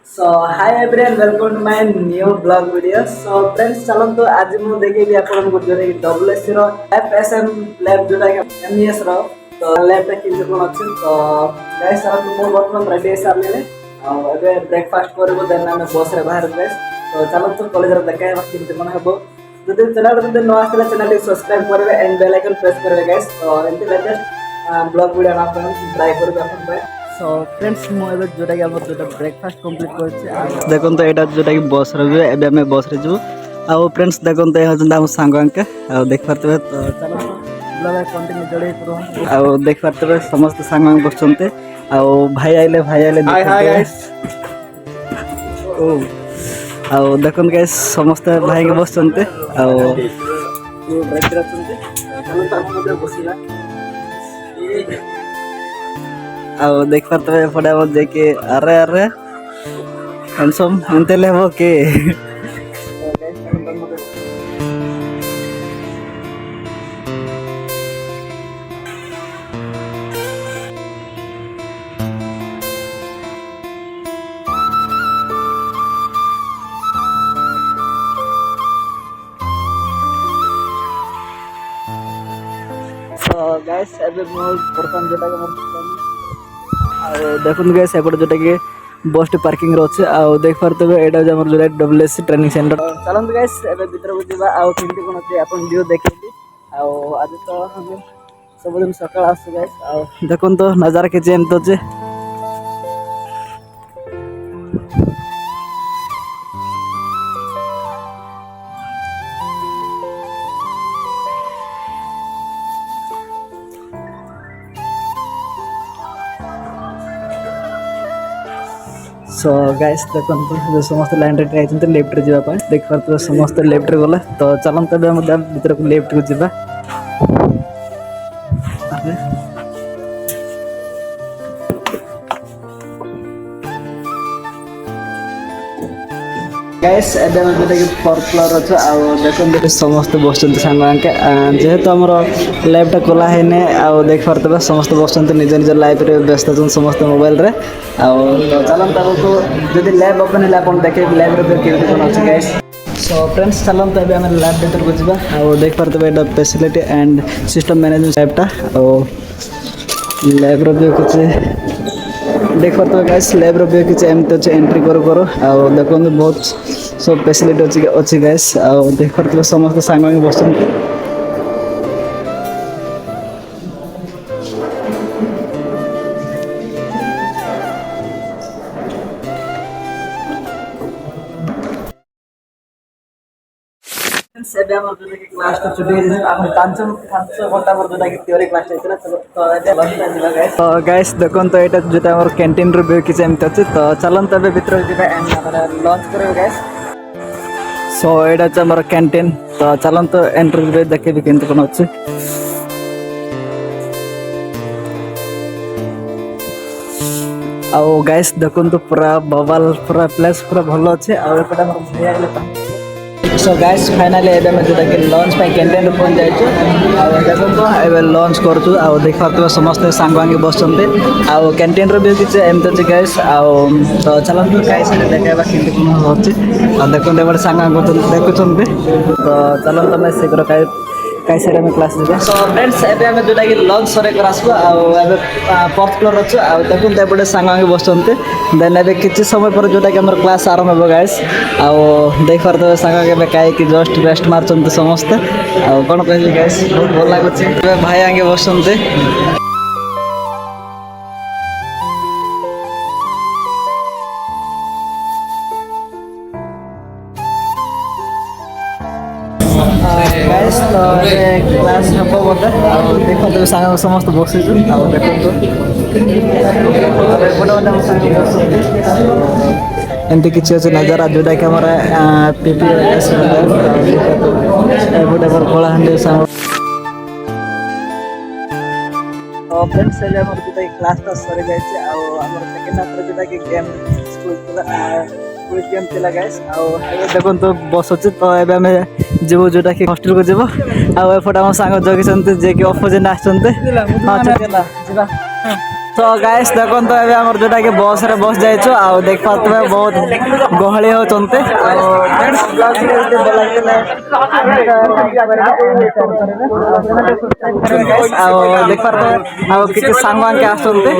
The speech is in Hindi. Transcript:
So hi everyone, welcome to my new blog video. So friends, चलନ୍ତୁ आज ମୁଁ ଦେଖେଇବି ଆପଣଙ୍କୁ जोरे WSC रो FSM लैब जोटा कि MES रो तो लैब टा किन कोन अछि तो गाइस चलନ୍ତୁ ମୁଁ वर्तमान रेडी सारले और ଏବେ ब्रेकफास्ट करबो देन ଆମେ बस रे बाहर गाइस तो चलନ୍ତୁ कॉलेज रे देखाइबा किन कोन हेबो जदि चैनल रे न आस्ते चैनल को सब्सक्राइब करबे एंड बेल आइकन प्रेस करबे गाइस तो एंती लेटेस्ट ब्लॉग वीडियो आपण ट्राई करबे अपन पे सो फ्रेंड्स मु एबे जोटा कि हमर जोटा ब्रेकफास्ट कंप्लीट करछि देखन तो एटा जोटा कि बस रे एबे हमें बस रे जो आ फ्रेंड्स देखन तो हजन हम सांग अंक आ देख पारते तो चलो ब्लॉग कंटिन्यू जोड़े करो आ देख पारते समस्त सांग अंक बसचनते आ भाई आइले हाय हाय गाइस ओ आ देखन गाइस समस्त भाई के बसचनते आ ब्रेक रचनते चलो त हम मधे बसिला आओ देख पाते हैं फटाफट देखे अरे अरे हैंडसम एंते लेवो के सो गाइस अबे मोर प्रथम जोटा के मोर देखुन गाइस एपटे जोटा कि बस पार्किंग रो अछि आ देख पारते एटा जे हमर जोटा WSC ट्रेनिंग सेंटर चलंत गाइस एबे भीतर को जिबा आ किंती कोन अछि अपन वीडियो देखिबी आ आज तो हम सब दिन सकाळ आस गाइस आ देखुन तो नजारा के चेन तो जे सो गाइस देखन तो समस्त लाइन रे ट्राई चंते लेफ्ट रे जीवा पाए देख पारते समस्त लेफ्ट रे गला तो चलन तबे हम भीतर को लेफ्ट को जीवा गाइस एबे हम जोटा कि फोर्थ फ्लोर अछि आ देखन समस्त बसचंत सांग के जेहेतु हमर लैब टा कोला है ने आ देख पारते समस्त बसचंत निज निज लाइफ रे व्यस्त छन समस्त मोबाइल रे आ तो चलन तब तो जदि लैब ओपन है अपन देखे लैब रे केते कोन अछि गाइस सो फ्रेंड्स चलन तबे हम लैब भीतर को जिबा आ देख पारते एटा facility and system management lab टा आ लैब रे कुछ देख पारते गाइस लैब रे कुछ एमते एंट्री करो आ देखो बहुत सब फैसिलिटी अच्छी गाइस आ देख पारते समस्त सांग में बसन से हम जो कि क्लास तो छुट्टी है हम 500 घंटा पर जोटा कि थ्योरी क्लास चला चलो तो एटा लंच दिबा गाइस तो गाइस देखन तो एटा जोटा हमर कैंटीन रे व्यू किछ एमते अछि तो चलन तबे भीतर जिबा एंड हमरा लंच करबो गाइस सो एटा छ हमर कैंटीन तो चलन तो एंट्री रे देखे भी केंत कोन अछि आ गाइस देखन तो पूरा बबल पूरा प्लेस पूरा भलो अछि आ एपटा हमर भैया ले सो गाइस फाइनली एबे मैं जोटा कि लंच पे कैंटीन रे पहुंच जाय छु आ देखन तो एबे लंच करछु आ देख पारते समस्त सांगवांगी बसचंते आ कैंटीन रे भी किछ एमते छ गाइस आ तो चलन तो गाइस ने देखाबा किंती कोन होछि आ देखन एबे सांगा को देखुछन तो चलन तो मैं शीघ्र कैसे में क्लास जे सो फ्रेंड्स एबे हम जोटा कि लंच सरे करासबो आ एबे फोर्थ फ्लोर अछि आ देखन ते बडे सांगांगे बसचंते देन एबे किछि समय पर जोटा कि हमर क्लास आरंभ हो गाइस आ देख पारते सांगांगे बे काई कि जस्ट रेस्ट मारचंते समस्त आ कोन कहली गाइस बहुत भल लागछि भाई आगे बसचंते गाइस तो क्लास हम बोलते देखो तो सांग समस्त बक्सी छु आ देखो तो बड़ा बड़ा सांग एंती किछ अछि नजारा जोटा कि हमरा पीपीएस बड़ा बड़ा कोला हंडे सांग तो फ्रेंड्स से हमर जोटा क्लास ता सरे जाय छै आ हमर सेकंड हाफ जोटा कि गेम स्कूल क्विज गेम चला गाइस आ देखो तो बस अछि तो एबे हमें जेबो जोटा कि हॉस्टल को जेबो आ एफटा हम सांग जगी सन्ते जे कि अपोजिट आछन्ते हां चला जेबा तो गाइस देखो तो अभी आमर जोटा कि बस रे बस जाइछु आ देख पातबे बहुत गहली हो चनते फ्रेंड्स ब्लॉग रे भल लागले आ देख पारबे आ किछि सांग के आसनते